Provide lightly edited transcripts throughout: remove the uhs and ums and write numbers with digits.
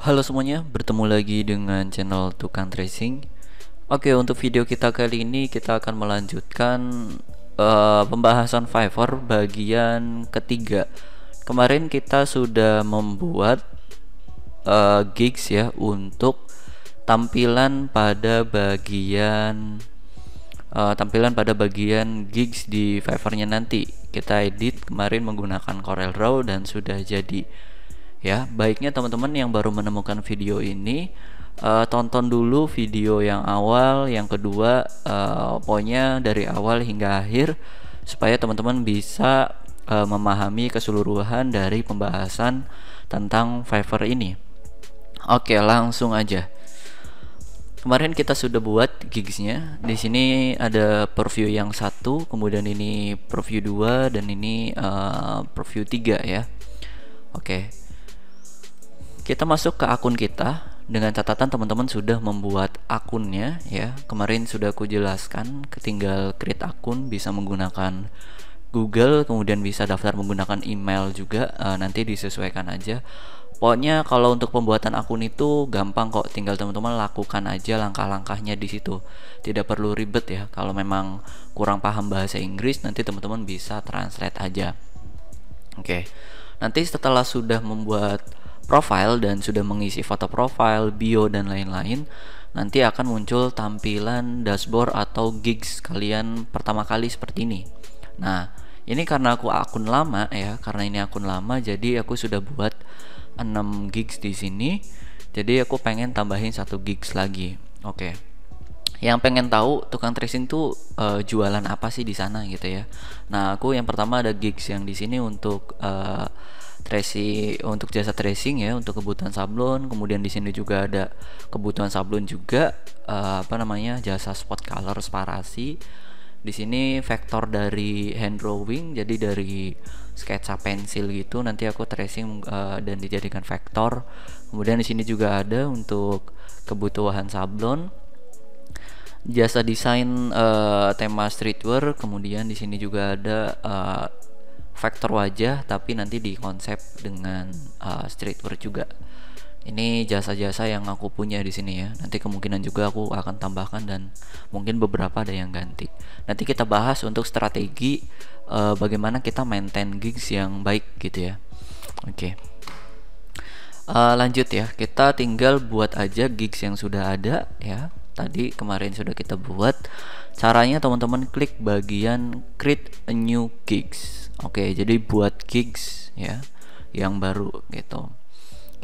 Halo semuanya, bertemu lagi dengan channel Tukang Tracing. Oke, untuk video kita kali ini kita akan melanjutkan pembahasan Fiverr bagian ketiga. Kemarin kita sudah membuat gigs ya untuk tampilan pada bagian gigs di Fiverr-nya nanti. Kita edit kemarin menggunakan CorelDRAW dan sudah jadi. Ya, baiknya teman-teman yang baru menemukan video ini tonton dulu video yang awal, yang kedua pokoknya dari awal hingga akhir supaya teman-teman bisa memahami keseluruhan dari pembahasan tentang Fiverr ini. Oke, langsung aja. Kemarin kita sudah buat gigsnya. Di sini ada preview yang satu, kemudian ini preview 2 dan ini preview 3 ya. Oke. Kita masuk ke akun kita dengan catatan teman-teman sudah membuat akunnya ya. Kemarin sudah aku jelaskan, tinggal create akun, bisa menggunakan Google, kemudian bisa daftar menggunakan email juga, nanti disesuaikan aja. Pokoknya kalau untuk pembuatan akun itu gampang kok, tinggal teman-teman lakukan aja langkah-langkahnya di situ. Tidak perlu ribet ya. Kalau memang kurang paham bahasa Inggris, nanti teman-teman bisa translate aja. Oke. Nanti setelah sudah membuat profile dan sudah mengisi foto profile, bio dan lain-lain, nanti akan muncul tampilan dashboard atau gigs kalian pertama kali seperti ini. Nah, ini karena aku akun lama ya, karena ini akun lama jadi aku sudah buat 6 gigs di sini. Jadi aku pengen tambahin 1 gigs lagi. Oke. Yang pengen tahu tukang tracing tuh jualan apa sih di sana gitu ya. Nah, aku yang pertama ada gigs yang di sini untuk tracing, untuk jasa tracing ya, untuk kebutuhan sablon. Kemudian di sini juga ada kebutuhan sablon juga, jasa spot color sparasi. Di sini vektor dari hand drawing, jadi dari sketsa pensil gitu nanti aku tracing dan dijadikan vektor. Kemudian di sini juga ada untuk kebutuhan sablon, jasa desain tema streetwear. Kemudian di sini juga ada vektor wajah tapi nanti dikonsep dengan streetwear juga. Ini jasa-jasa yang aku punya di sini ya. Nanti kemungkinan juga aku akan tambahkan dan mungkin beberapa ada yang ganti. Nanti kita bahas untuk strategi bagaimana kita maintain gigs yang baik gitu ya. Oke. Lanjut ya. Kita tinggal buat aja gigs yang sudah ada ya. Tadi kemarin sudah kita buat. Caranya teman-teman klik bagian create a new gigs. Oke, jadi buat gigs ya yang baru gitu.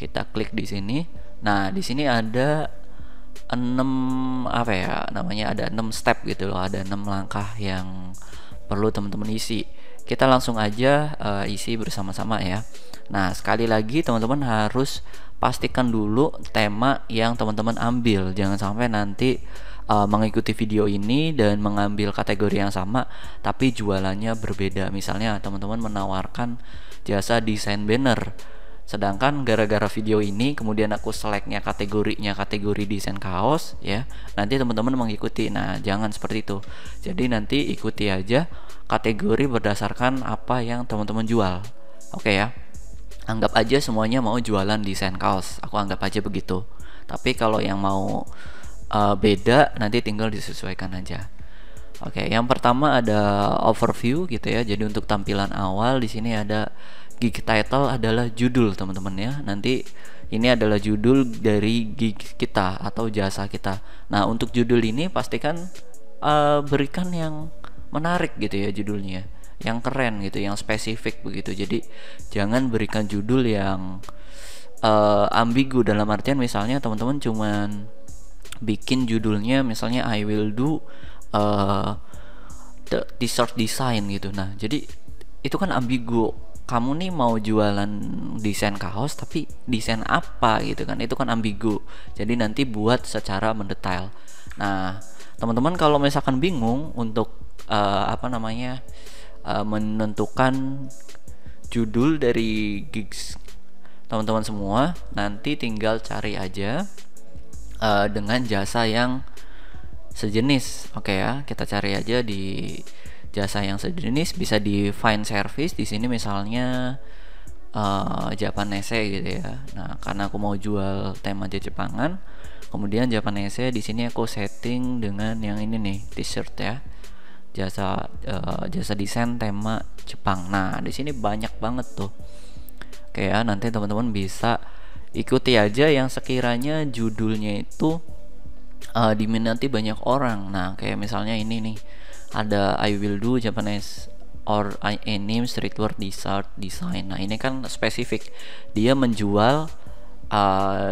Kita klik di sini. Nah, di sini ada 6 ada 6 step gitu loh, ada 6 langkah yang perlu teman-teman isi. Kita langsung aja isi bersama-sama ya. Nah, sekali lagi teman-teman harus pastikan dulu tema yang teman-teman ambil. Jangan sampai nanti mengikuti video ini dan mengambil kategori yang sama tapi jualannya berbeda. Misalnya teman-teman menawarkan jasa desain banner, sedangkan gara-gara video ini kemudian aku selectnya kategorinya kategori desain kaos ya, nanti teman-teman mengikuti. Nah, jangan seperti itu. Jadi nanti ikuti aja kategori berdasarkan apa yang teman-teman jual. Oke ya, anggap aja semuanya mau jualan desain kaos, aku anggap aja begitu. Tapi kalau yang mau beda nanti tinggal disesuaikan aja. Oke, yang pertama ada overview gitu ya. Jadi untuk tampilan awal di sini ada gig title adalah judul teman-teman ya. Nanti ini adalah judul dari gig kita atau jasa kita. Nah, untuk judul ini pastikan berikan yang menarik gitu ya judulnya, yang keren gitu, yang spesifik begitu. Jadi jangan berikan judul yang ambigu, dalam artian misalnya teman-teman cuman bikin judulnya misalnya I will do the t-shirt design gitu. Nah, jadi itu kan ambigu. Kamu nih mau jualan desain kaos tapi desain apa gitu kan, itu kan ambigu. Jadi nanti buat secara mendetail. Nah, teman-teman kalau misalkan bingung untuk menentukan judul dari gigs teman-teman semua, nanti tinggal cari aja dengan jasa yang sejenis. Oke ya, kita cari aja di jasa yang sejenis, bisa di find service. Di sini misalnya Japanese gitu ya. Nah, karena aku mau jual tema Jepangan, kemudian Japanese di sini aku setting dengan yang ini nih, t-shirt ya. Jasa desain tema Jepang. Nah, di sini banyak banget tuh. Oke ya, nanti teman-teman bisa ikuti aja yang sekiranya judulnya itu diminati banyak orang. Nah, kayak misalnya ini nih, ada I will do Japanese or anime streetwear dessert design. Nah, ini kan spesifik, dia menjual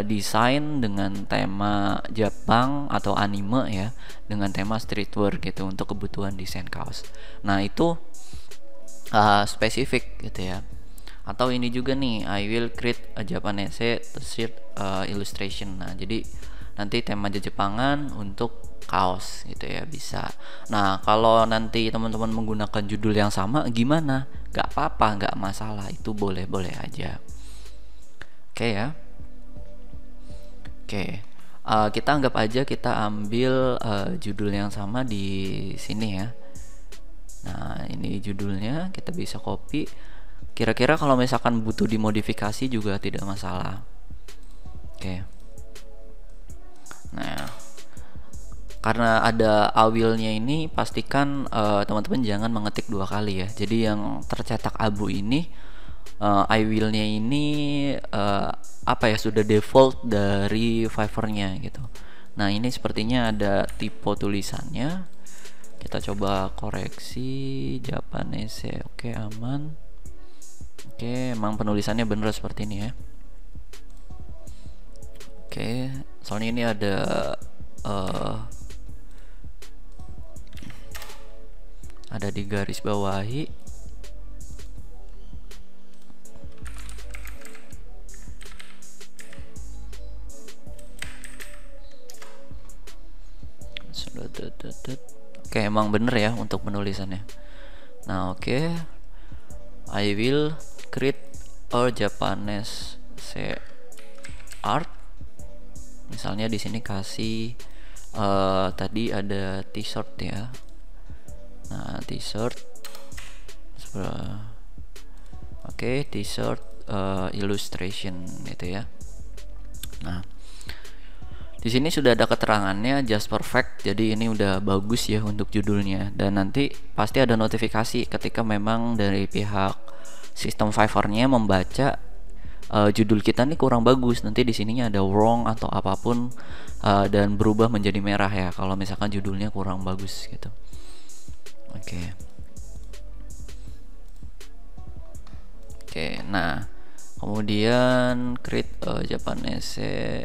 desain dengan tema Jepang atau anime ya, dengan tema streetwear gitu untuk kebutuhan desain kaos. Nah, itu spesifik gitu ya. Atau ini juga nih, I will create a Japanese t-shirt illustration. Nah, jadi nanti tema Jepangan untuk kaos gitu ya, bisa. Nah, kalau nanti teman-teman menggunakan judul yang sama gimana? Gak apa-apa, gak masalah, itu boleh-boleh aja. Oke ya. Oke, kita anggap aja kita ambil judul yang sama di sini ya. Nah, ini judulnya, kita bisa copy. Kira-kira kalau misalkan butuh dimodifikasi juga tidak masalah. Oke. Nah, karena ada awilnya ini, pastikan teman-teman jangan mengetik 2 kali ya. Jadi yang tercetak abu ini, I will-nya ini apa ya, sudah default dari Fiverr-nya gitu. Nah, ini sepertinya ada tipe tulisannya. Kita coba koreksi Japanese. Oke, aman. Oke, emang penulisannya bener seperti ini ya. Oke, soalnya ini ada di garis bawahi. Oke, emang bener ya untuk penulisannya. Nah, oke. I will create a Japanese art. Misalnya di sini kasih tadi ada t-shirt ya. Nah, t-shirt. Oke, t-shirt illustration gitu ya. Nah, di sini sudah ada keterangannya just perfect, jadi ini udah bagus ya untuk judulnya. Dan nanti pasti ada notifikasi ketika memang dari pihak sistem Fiverr-nya membaca judul kita nih kurang bagus. Nanti di sininya ada wrong atau apapun dan berubah menjadi merah ya kalau misalkan judulnya kurang bagus gitu. Oke. Oke, nah kemudian create Japanese.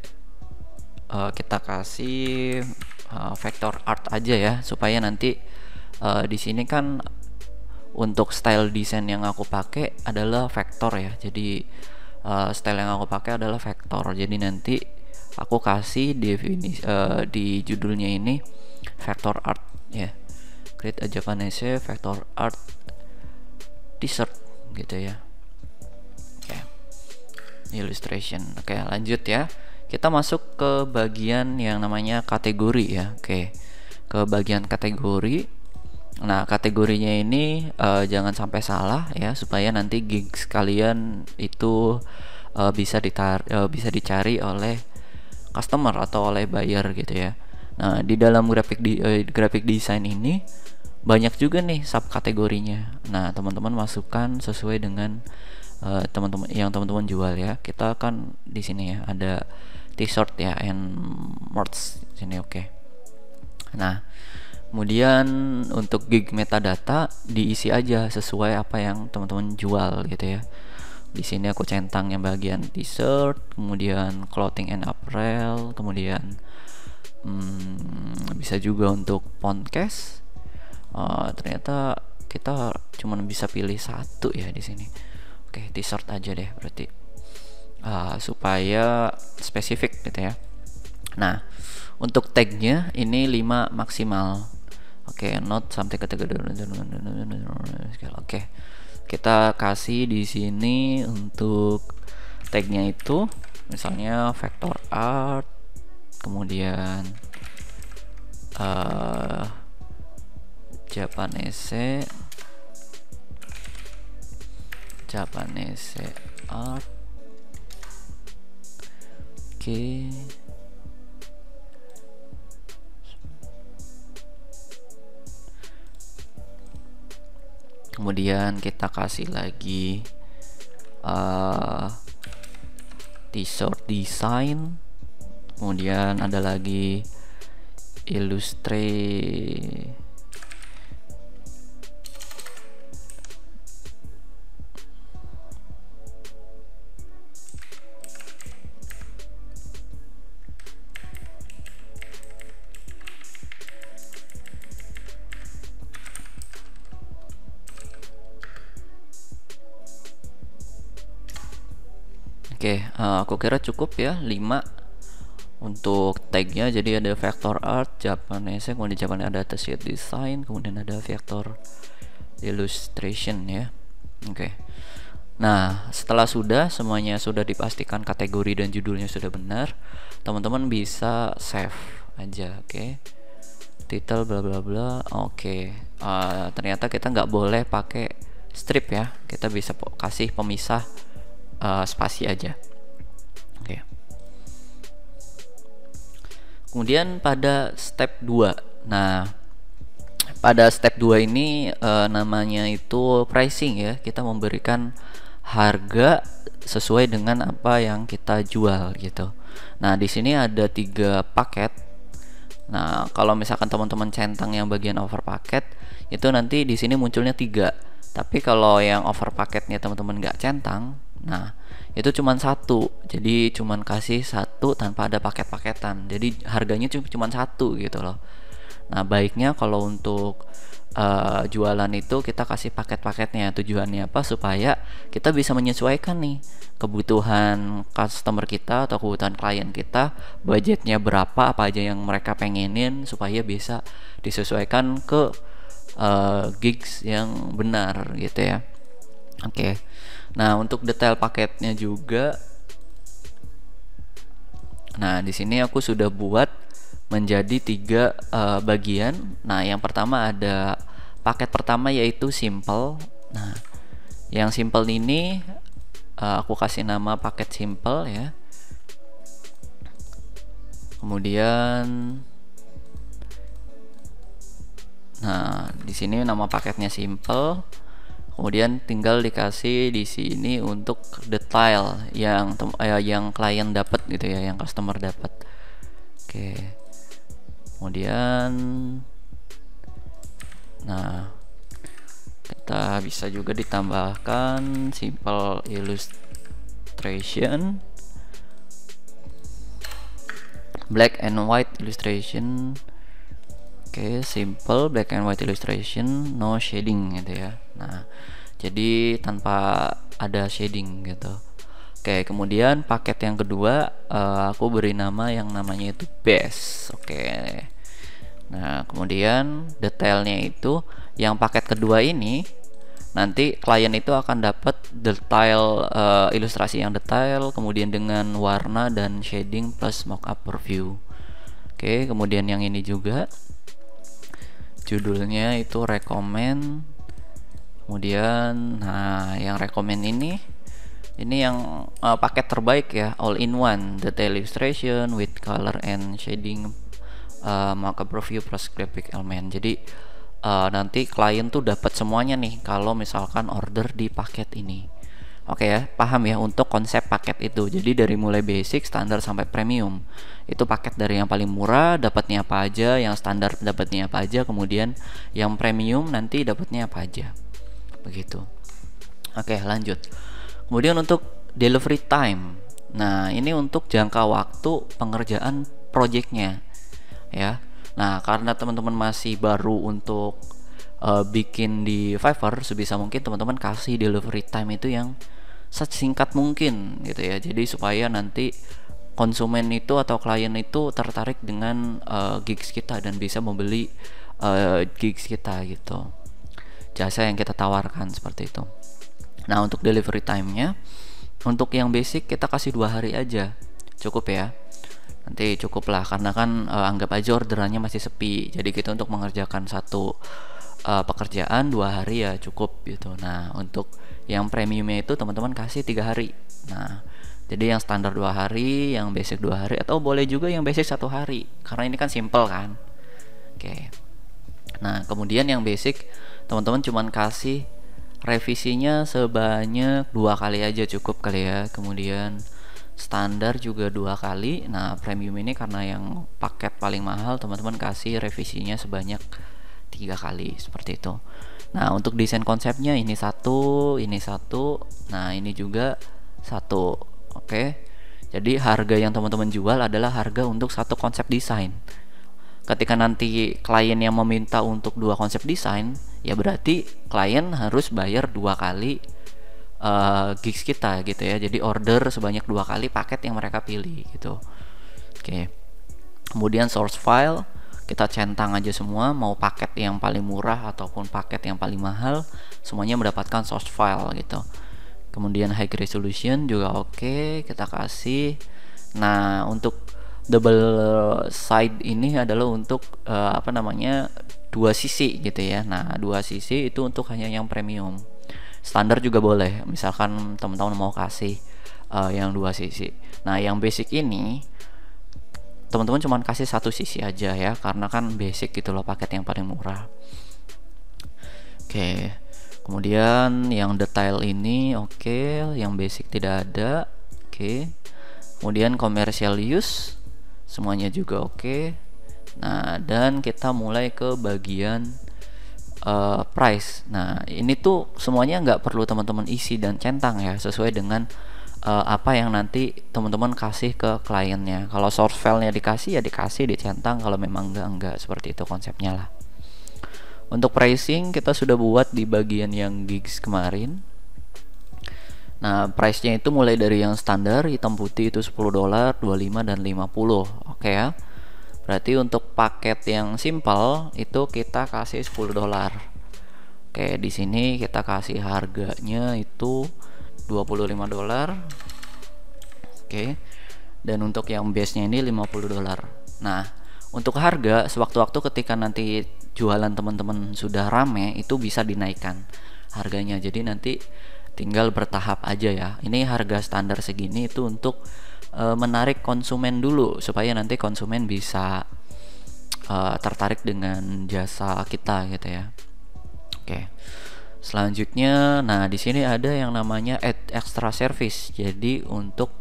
Kita kasih vector art aja ya, supaya nanti di sini kan untuk style desain yang aku pakai adalah vektor ya. Jadi style yang aku pakai adalah vektor. Jadi nanti aku kasih definisi di judulnya ini vector art ya. Create a Japanese vector art t-shirt gitu ya. Oke. Illustration. Oke, lanjut ya. Kita masuk ke bagian yang namanya kategori ya. Oke, ke bagian kategori. Nah, kategorinya ini jangan sampai salah ya, supaya nanti gigs kalian itu bisa dicari oleh customer atau oleh buyer gitu ya. Nah, di dalam graphic design ini banyak juga nih subkategorinya. Nah, teman-teman masukkan sesuai dengan teman-teman jual ya. Kita kan di sini ya ada t-shirt ya and merch sini. Oke. Nah, kemudian untuk gig metadata diisi aja sesuai apa yang teman-teman jual gitu ya. Di sini aku centang yang bagian t-shirt, kemudian clothing and apparel, kemudian bisa juga untuk podcast. Ternyata kita cuma bisa pilih satu ya di sini. Oke, t-shirt aja deh berarti. Supaya spesifik gitu ya. Nah, untuk tagnya ini 5 maksimal. Oke, not sampai ketika. Oke, kita kasih di sini untuk tagnya itu misalnya vector art, kemudian Japanese art. Oke. Kemudian kita kasih lagi t-shirt design. Kemudian ada lagi illustrate. Oke, aku kira cukup ya 5 untuk tagnya. Jadi ada vector art, Japanese, kemudian Japanese ada t-shirt design, kemudian ada vector illustration ya. Oke. Nah, setelah semuanya sudah dipastikan kategori dan judulnya sudah benar, teman-teman bisa save aja. Oke. Title bla bla bla. Oke. Ternyata kita nggak boleh pakai strip ya. Kita bisa kasih pemisah spasi aja. Oke. Kemudian pada step 2. Nah, pada step 2 ini namanya itu pricing ya. Kita memberikan harga sesuai dengan apa yang kita jual gitu. Nah, di sini ada 3 paket. Nah, kalau misalkan teman-teman centang yang bagian over paket, itu nanti di sini munculnya 3. Tapi kalau yang over paketnya teman-teman nggak centang, nah itu cuman 1. Jadi cuman kasih 1 tanpa ada paket-paketan. Jadi harganya cuman 1 gitu loh. Nah, baiknya kalau untuk jualan itu kita kasih paket-paketnya. Tujuannya apa? Supaya kita bisa menyesuaikan nih kebutuhan customer kita atau kebutuhan klien kita, budgetnya berapa, apa aja yang mereka pengenin, supaya bisa disesuaikan ke gigs yang benar gitu ya. Oke. Nah, untuk detail paketnya juga, nah di sini aku sudah buat menjadi 3 bagian. Nah, yang pertama ada paket pertama yaitu simple. Nah, yang simple ini aku kasih nama paket simple ya. Kemudian nah, di sini nama paketnya simple. Kemudian tinggal dikasih di sini untuk detail yang klien dapat gitu ya, yang customer dapat. Oke. Kemudian nah, kita bisa juga ditambahkan simple illustration, black and white illustration. Oke, simple black and white illustration, no shading gitu ya. Nah, jadi tanpa ada shading gitu. Oke, kemudian paket yang kedua aku beri nama yang namanya itu base. Oke. Nah, kemudian detailnya itu yang paket kedua ini nanti klien itu akan dapat detail ilustrasi yang detail, kemudian dengan warna dan shading plus mockup preview. Oke, kemudian yang ini juga judulnya itu recommend. Kemudian nah, yang recommend ini yang paket terbaik ya, all in one, detail illustration with color and shading, mockup preview plus graphic element. Jadi nanti klien tuh dapat semuanya nih kalau misalkan order di paket ini. Oke ya, paham ya untuk konsep paket itu. Jadi dari mulai basic, standar sampai premium. Itu paket dari yang paling murah dapatnya apa aja, yang standar dapatnya apa aja, kemudian yang premium nanti dapatnya apa aja. Begitu. Oke, lanjut. Kemudian untuk delivery time. Nah, ini untuk jangka waktu pengerjaan projectnya ya. Nah, karena teman-teman masih baru untuk bikin di Fiverr, sebisa mungkin teman-teman kasih delivery time itu yang sesingkat mungkin gitu ya. Jadi supaya nanti konsumen itu atau klien itu tertarik dengan gigs kita dan bisa membeli gigs kita gitu, jasa yang kita tawarkan seperti itu. Nah, untuk delivery time-nya, untuk yang basic kita kasih 2 hari aja cukup ya. Nanti cukup lah, karena kan anggap aja orderannya masih sepi. Jadi kita untuk mengerjakan satu pekerjaan 2 hari ya cukup gitu. Nah, untuk Yang premiumnya itu teman-teman kasih 3 hari. Nah, jadi yang standar 2 hari, yang basic 2 hari, atau boleh juga yang basic 1 hari, karena ini kan simple kan. Oke. Nah, kemudian yang basic teman-teman cuman kasih revisinya sebanyak 2 kali aja cukup kali ya. Kemudian standar juga 2 kali. Nah, premium ini karena yang paket paling mahal, teman-teman kasih revisinya sebanyak 3 kali seperti itu. Nah, untuk desain konsepnya ini satu, ini satu, nah ini juga satu. Oke. Jadi harga yang teman-teman jual adalah harga untuk satu konsep desain. Ketika nanti klien yang meminta untuk 2 konsep desain, ya berarti klien harus bayar 2 kali gigs kita gitu ya. Jadi order sebanyak 2 kali paket yang mereka pilih gitu. Oke. Kemudian source file kita centang aja semua, mau paket yang paling murah ataupun paket yang paling mahal, semuanya mendapatkan source file gitu. Kemudian high resolution juga oke, kita kasih. Nah, untuk double side ini adalah untuk dua sisi gitu ya. Nah, 2 sisi itu untuk hanya yang premium. Standar juga boleh, misalkan teman-teman mau kasih yang 2 sisi. Nah, yang basic ini teman-teman cuma kasih 1 sisi aja ya, karena kan basic gitu loh, paket yang paling murah. Oke. Kemudian yang detail ini oke, yang basic tidak ada. Oke. Kemudian commercial use semuanya juga oke. Nah, dan kita mulai ke bagian price. Nah, ini tuh semuanya nggak perlu teman-teman isi dan centang ya, sesuai dengan apa yang nanti teman-teman kasih ke kliennya. Kalau source file-nya dikasih ya dikasih, dicentang. Kalau memang enggak, seperti itu konsepnya lah. Untuk pricing kita sudah buat di bagian yang gigs kemarin. Nah, price-nya itu mulai dari yang standar hitam putih itu $10, 25 dan 50. Oke ya. Berarti untuk paket yang simple itu kita kasih $10. Oke, di sini kita kasih harganya itu $25. Oke. Dan untuk yang base-nya ini $50. Nah, untuk harga sewaktu-waktu ketika nanti jualan teman-teman sudah rame, itu bisa dinaikkan harganya. Jadi nanti tinggal bertahap aja ya. Ini harga standar segini itu untuk menarik konsumen dulu, supaya nanti konsumen bisa tertarik dengan jasa kita gitu ya. Oke. Selanjutnya, nah di sini ada yang namanya add extra service. Jadi untuk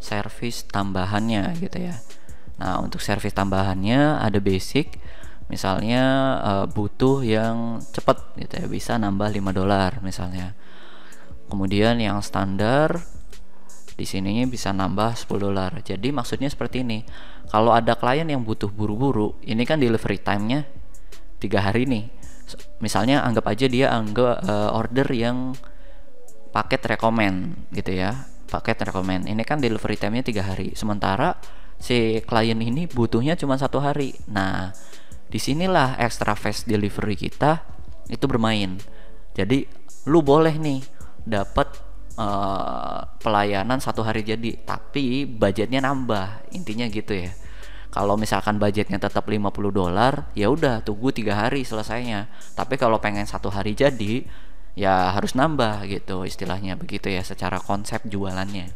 service tambahannya gitu ya. Nah, untuk service tambahannya ada basic, misalnya butuh yang cepat gitu ya, bisa nambah $5 misalnya. Kemudian yang standar di sininya bisa nambah $10. Jadi maksudnya seperti ini. Kalau ada klien yang butuh buru-buru, ini kan delivery time-nya 3 hari nih. Misalnya anggap aja dia order yang paket rekomend gitu ya. Paket rekomend. Ini kan delivery time-nya 3 hari. Sementara si klien ini butuhnya cuma 1 hari. Nah, disinilah extra fast delivery kita itu bermain. Jadi lu boleh nih dapat pelayanan 1 hari jadi, tapi budgetnya nambah, intinya gitu ya. Kalau misalkan budgetnya tetap $50, ya udah tunggu 3 hari selesainya. Tapi kalau pengen 1 hari jadi, ya harus nambah gitu, istilahnya begitu ya, secara konsep jualannya.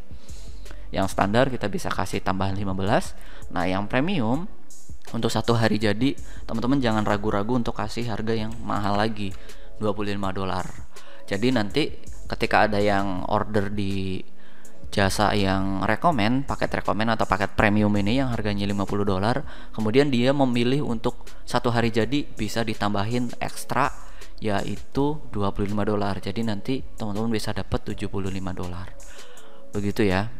Yang standar kita bisa kasih tambahan 15. Nah, yang premium untuk 1 hari jadi, teman-teman jangan ragu-ragu untuk kasih harga yang mahal lagi, $25. Jadi nanti ketika ada yang order di jasa yang paket rekomend atau paket premium ini yang harganya $50, kemudian dia memilih untuk 1 hari jadi, bisa ditambahin ekstra yaitu $25. Jadi nanti teman-teman bisa dapat $75. Begitu ya.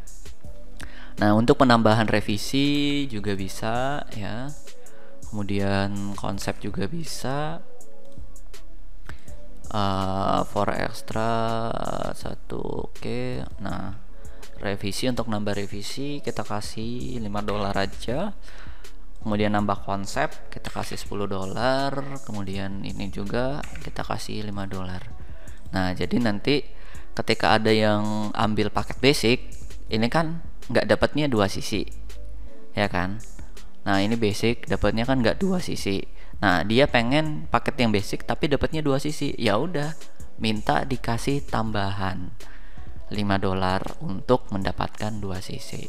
Nah, untuk penambahan revisi juga bisa ya. Kemudian konsep juga bisa. For extra 1 oke. Nah, revisi, untuk nambah revisi kita kasih $5 aja. Kemudian nambah konsep kita kasih $10. Kemudian ini juga kita kasih $5. Nah, jadi nanti ketika ada yang ambil paket basic, ini kan nggak dapatnya 2 sisi ya kan. Nah, ini basic dapatnya kan nggak 2 sisi. Nah, dia pengen paket yang basic tapi dapatnya 2 sisi. Ya udah, minta dikasih tambahan $5 untuk mendapatkan 2 cc.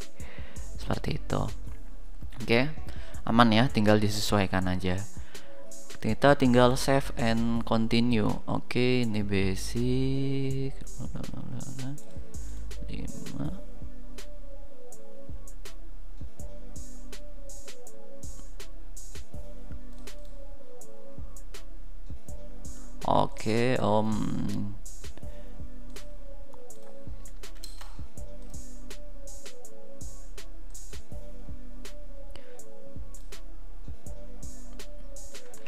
Seperti itu. Oke, aman ya, tinggal disesuaikan aja. Kita tinggal save and continue. Oke, ini basic 5. Oke,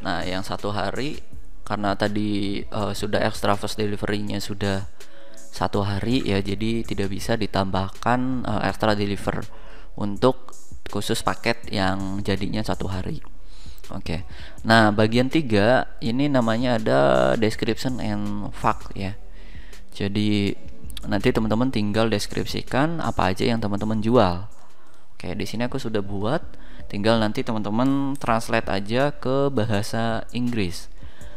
nah yang 1 hari karena tadi sudah extra fast delivery-nya sudah 1 hari ya, jadi tidak bisa ditambahkan extra deliver untuk khusus paket yang jadinya 1 hari. Oke. Nah, bagian 3 ini namanya ada description and fact ya. Jadi nanti teman-teman tinggal deskripsikan apa aja yang teman-teman jual. Oke, di sini aku sudah buat, tinggal nanti teman-teman translate aja ke bahasa Inggris.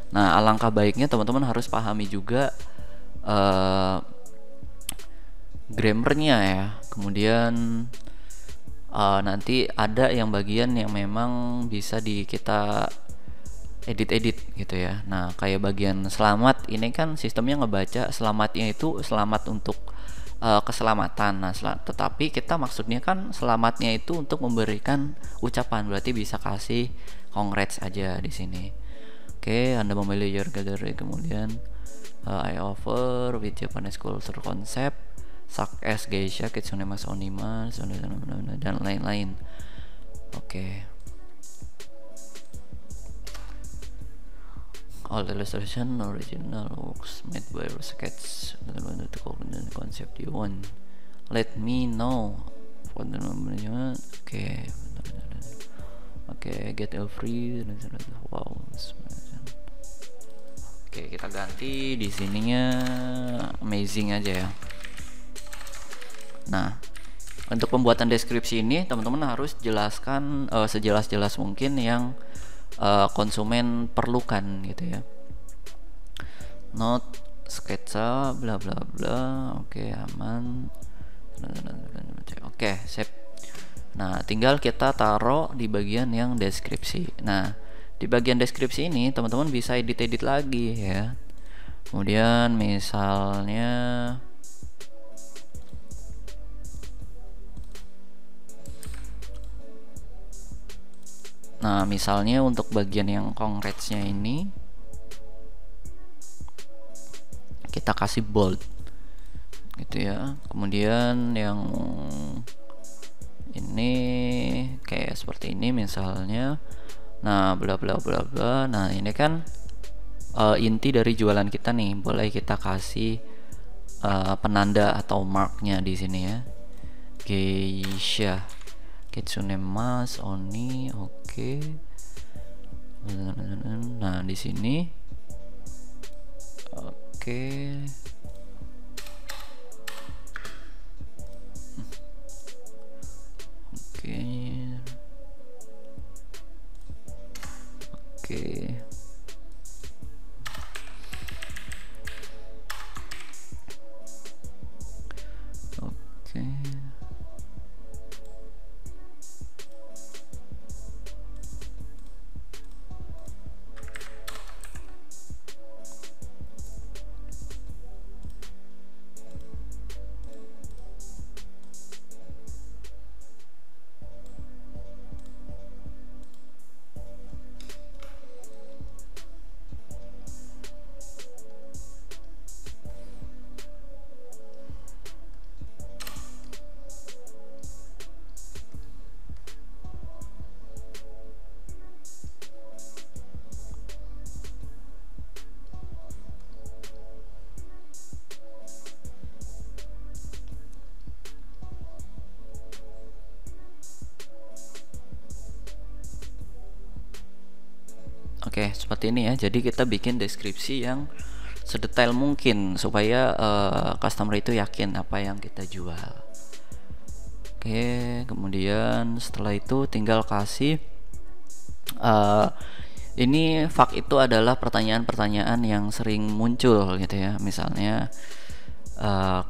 Nah, alangkah baiknya teman-teman harus pahami juga grammarnya ya. Kemudian nanti ada yang bagian yang memang bisa kita edit gitu ya. Nah, kayak bagian selamat ini kan sistemnya ngebaca selamatnya itu selamat untuk keselamatan. Nah, tetapi kita maksudnya kan selamatnya itu untuk memberikan ucapan, berarti bisa kasih congrats aja di sini. Oke, Anda memilih your gallery, kemudian I offer with Japanese culture concept such as geisha, kitsune mas onima, dan lain-lain. Oke. All illustration original works made by sketch the concept you want. Let me know. Oke. Oke, get all free. Wow. Oke, kita ganti di sininya amazing aja ya. Nah, untuk pembuatan deskripsi ini teman-teman harus jelaskan sejelas-jelas mungkin yang konsumen perlukan gitu ya. Not sketsa bla bla bla. Oke, aman. Oke, sip. Nah, tinggal kita taruh di bagian yang deskripsi. Nah, di bagian deskripsi ini teman-teman bisa edit-edit lagi ya. Kemudian misalnya untuk bagian yang congrats-nya ini kita kasih bold gitu ya. Kemudian yang ini kayak seperti ini misalnya. Nah, bla bla bla bla. Nah, ini kan inti dari jualan kita nih. Boleh kita kasih penanda atau marknya di sini ya. Geisha, kitsune mas oni. Oke. Nah, di sini oke. Oke. Oke, seperti ini ya. Jadi kita bikin deskripsi yang sedetail mungkin supaya customer itu yakin apa yang kita jual. Oke, kemudian setelah itu tinggal kasih Ini FAQ itu adalah pertanyaan-pertanyaan yang sering muncul gitu ya. Misalnya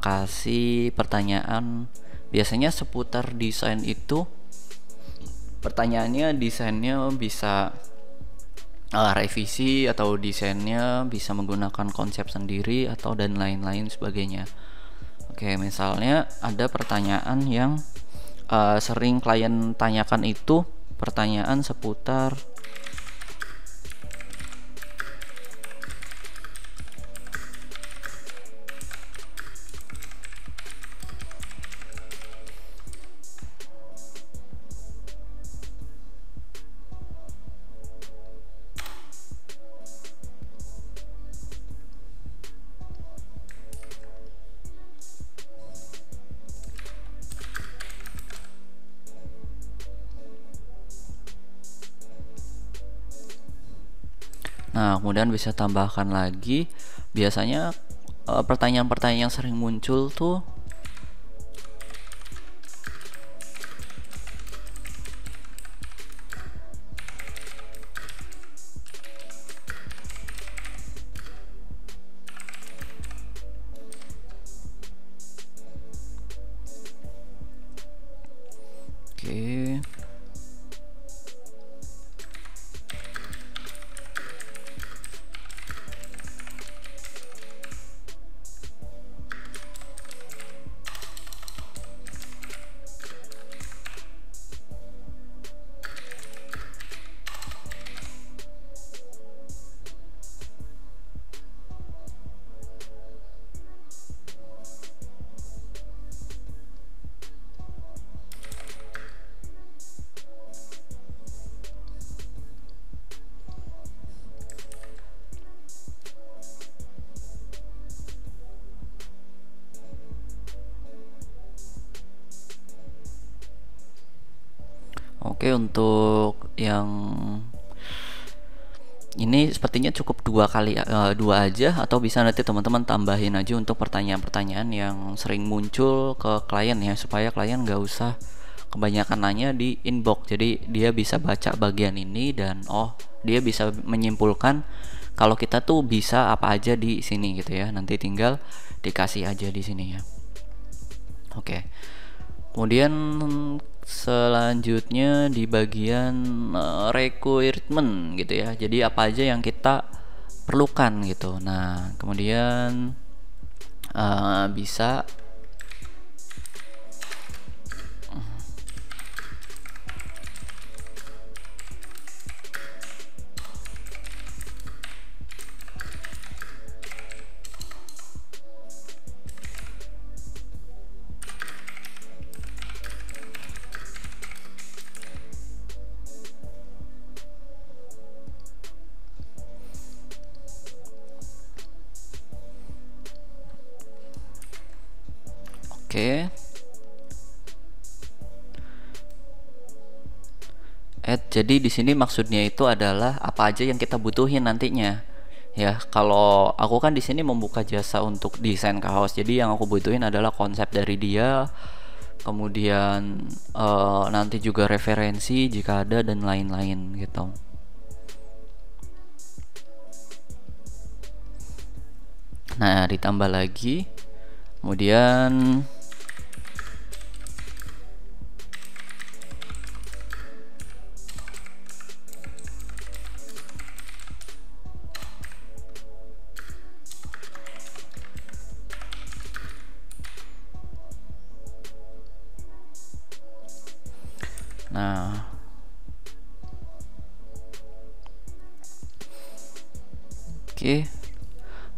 kasih pertanyaan biasanya seputar desain itu, pertanyaannya desainnya bisa revisi atau desainnya bisa menggunakan konsep sendiri atau dan lain-lain sebagainya. Oke, misalnya ada pertanyaan yang sering klien tanyakan itu pertanyaan seputar Nah, kemudian bisa tambahkan lagi, biasanya pertanyaan-pertanyaan yang sering muncul tuh oke. Oke, untuk yang ini sepertinya cukup dua aja, atau bisa nanti teman-teman tambahin aja untuk pertanyaan-pertanyaan yang sering muncul ke klien ya, supaya klien nggak usah kebanyakan nanya di inbox. Jadi dia bisa baca bagian ini dan dia bisa menyimpulkan kalau kita tuh bisa apa aja di sini gitu ya. Nanti tinggal dikasih aja di sini ya. Oke. Kemudian selanjutnya di bagian requirement gitu ya. Jadi apa aja yang kita perlukan gitu. Nah, kemudian bisa oke. Jadi di sini maksudnya itu adalah apa aja yang kita butuhin nantinya. Ya, kalau aku kan di sini membuka jasa untuk desain kaos. Jadi yang aku butuhin adalah konsep dari dia, kemudian nanti juga referensi jika ada dan lain-lain gitu. Nah, ditambah lagi kemudian oke.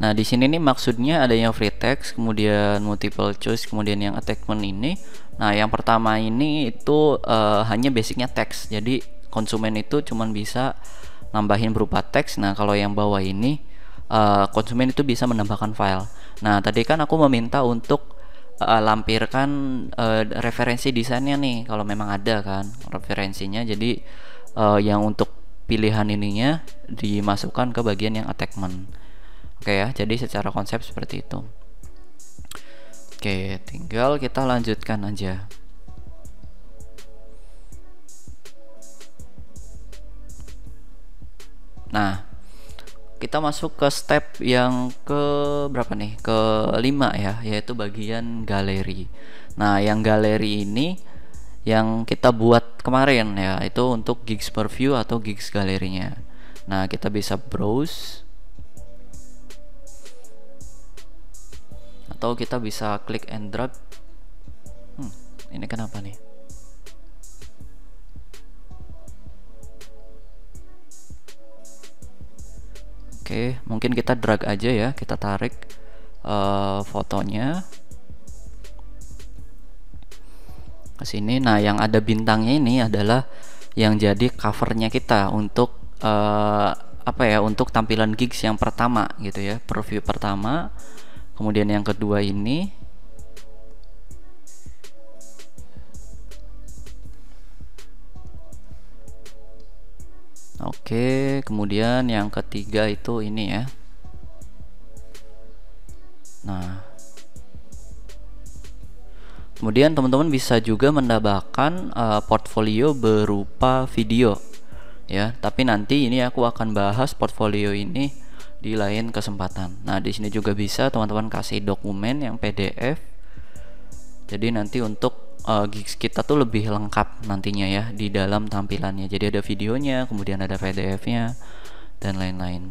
Nah, di sini nih maksudnya ada yang free text, kemudian multiple choice, kemudian yang attachment ini. Nah, yang pertama ini itu hanya basicnya teks. Jadi konsumen itu cuman bisa nambahin berupa teks. Nah, kalau yang bawah ini konsumen itu bisa menambahkan file. Nah, tadi kan aku meminta untuk lampirkan referensi desainnya nih, kalau memang ada kan referensinya. Jadi yang untuk pilihan ininya dimasukkan ke bagian yang attachment. Oke ya, jadi secara konsep seperti itu. Oke, tinggal kita lanjutkan aja. Nah, kita masuk ke step yang ke berapa nih? Ke-5 ya, yaitu bagian galeri. Nah, yang galeri ini yang kita buat kemarin ya, itu untuk gigs per view atau gigs galerinya. Nah, kita bisa browse atau kita bisa klik and drag. Ini kenapa nih? Oke, mungkin kita drag aja ya, kita tarik fotonya ke sini. Nah, yang ada bintangnya ini adalah yang jadi covernya kita untuk apa ya, untuk tampilan gigs yang pertama gitu ya, preview pertama. Kemudian yang kedua ini, oke, kemudian yang ketiga itu ini ya. Nah, kemudian teman-teman bisa juga menambahkan portfolio berupa video ya. Tapi nanti ini aku akan bahas portfolio ini di lain kesempatan. Nah, di sini juga bisa teman-teman kasih dokumen yang PDF. Jadi nanti untuk gigs kita tuh lebih lengkap nantinya ya di dalam tampilannya. Jadi ada videonya, kemudian ada PDF-nya dan lain-lain.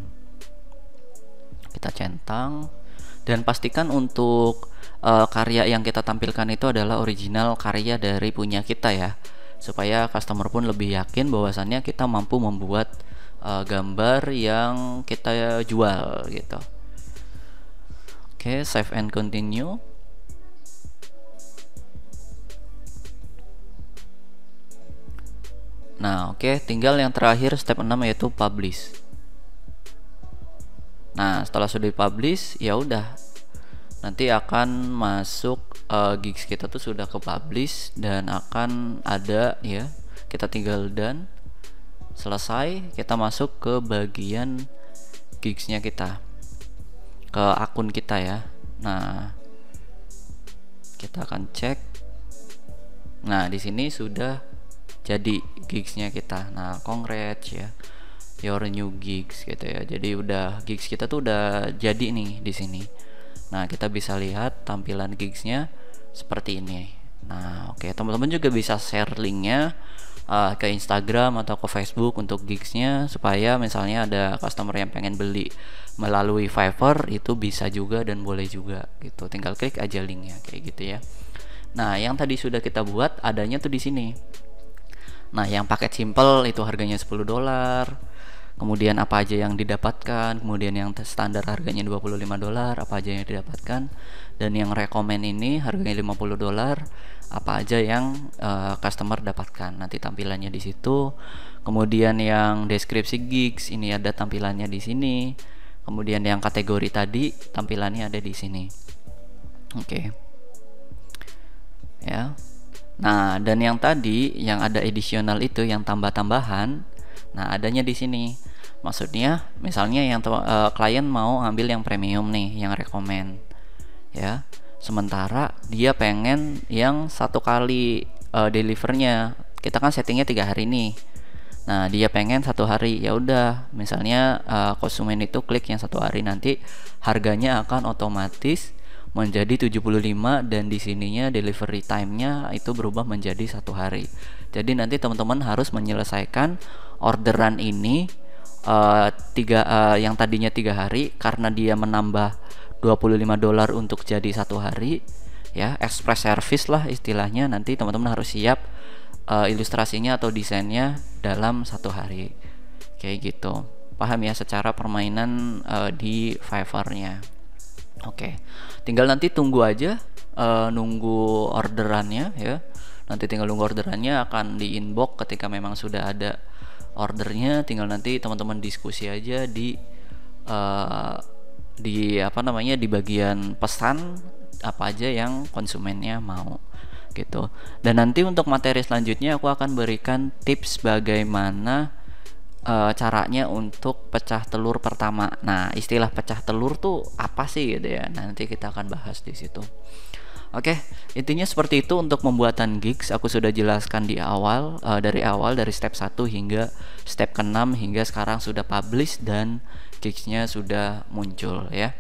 Kita centang dan pastikan untuk karya yang kita tampilkan itu adalah original karya dari punya kita ya, supaya customer pun lebih yakin bahwasannya kita mampu membuat gambar yang kita jual gitu. Oke, save and continue. Nah, oke, tinggal yang terakhir step 6 yaitu publish. Nah, setelah sudah dipublish, ya udah, nanti akan masuk gigs kita tuh sudah ke publish dan akan ada ya. Kita tinggal done. Selesai, kita masuk ke bagian gigsnya kita, ke akun kita ya. Nah, kita akan cek. Nah, di sini sudah jadi gigsnya kita. Nah, congrats ya, your new gigs gitu ya. Jadi udah, gigs kita tuh udah jadi nih di sini. Nah, kita bisa lihat tampilan gigsnya seperti ini. Nah, oke, teman-teman juga bisa share linknya ke Instagram atau ke Facebook untuk gigsnya, supaya misalnya ada customer yang pengen beli melalui Fiverr itu bisa juga dan boleh juga gitu. Tinggal klik aja linknya kayak gitu ya. Nah, yang tadi sudah kita buat adanya tuh di sini. Nah, yang paket simple itu harganya $10. Kemudian apa aja yang didapatkan, kemudian yang standar harganya $25, apa aja yang didapatkan, dan yang rekomend ini harganya $50, apa aja yang customer dapatkan. Nanti tampilannya di situ. Kemudian yang deskripsi gigs ini ada tampilannya di sini. Kemudian yang kategori tadi tampilannya ada di sini. Oke. Ya. Nah, dan yang tadi yang ada additional itu yang tambah-tambahan, nah adanya di sini. Maksudnya misalnya yang klien mau ambil yang premium nih, yang rekomend ya, sementara dia pengen yang 1 kali delivernya. Kita kan settingnya 3 hari nih. Nah, dia pengen 1 hari, ya udah, misalnya konsumen itu klik yang 1 hari, nanti harganya akan otomatis menjadi 75 dan di sininya delivery time-nya itu berubah menjadi 1 hari. Jadi nanti teman-teman harus menyelesaikan orderan ini yang tadinya 3 hari, karena dia menambah $25 untuk jadi 1 hari ya, express service lah istilahnya. Nanti teman-teman harus siap ilustrasinya atau desainnya dalam 1 hari kayak gitu. Paham ya secara permainan di Fiverr-nya. Oke, tinggal nanti tunggu aja, nunggu orderannya ya. Nanti tinggal nunggu orderannya akan di inbox ketika memang sudah ada ordernya. Tinggal nanti teman-teman diskusi aja di apa namanya, di bagian pesan apa aja yang konsumennya mau gitu. Dan nanti untuk materi selanjutnya aku akan berikan tips bagaimana caranya untuk pecah telur pertama. Nah, istilah pecah telur tuh apa sih gitu ya. Nanti kita akan bahas di situ. Oke, intinya seperti itu untuk pembuatan gigs. Aku sudah jelaskan di awal, dari awal, dari step 1 hingga step ke-6, hingga sekarang sudah publish dan gigsnya sudah muncul ya.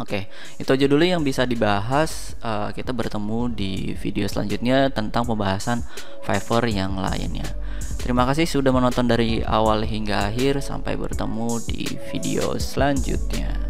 Oke, itu aja dulu yang bisa dibahas. Kita bertemu di video selanjutnya tentang pembahasan Fiverr yang lainnya. Terima kasih sudah menonton dari awal hingga akhir. Sampai bertemu di video selanjutnya.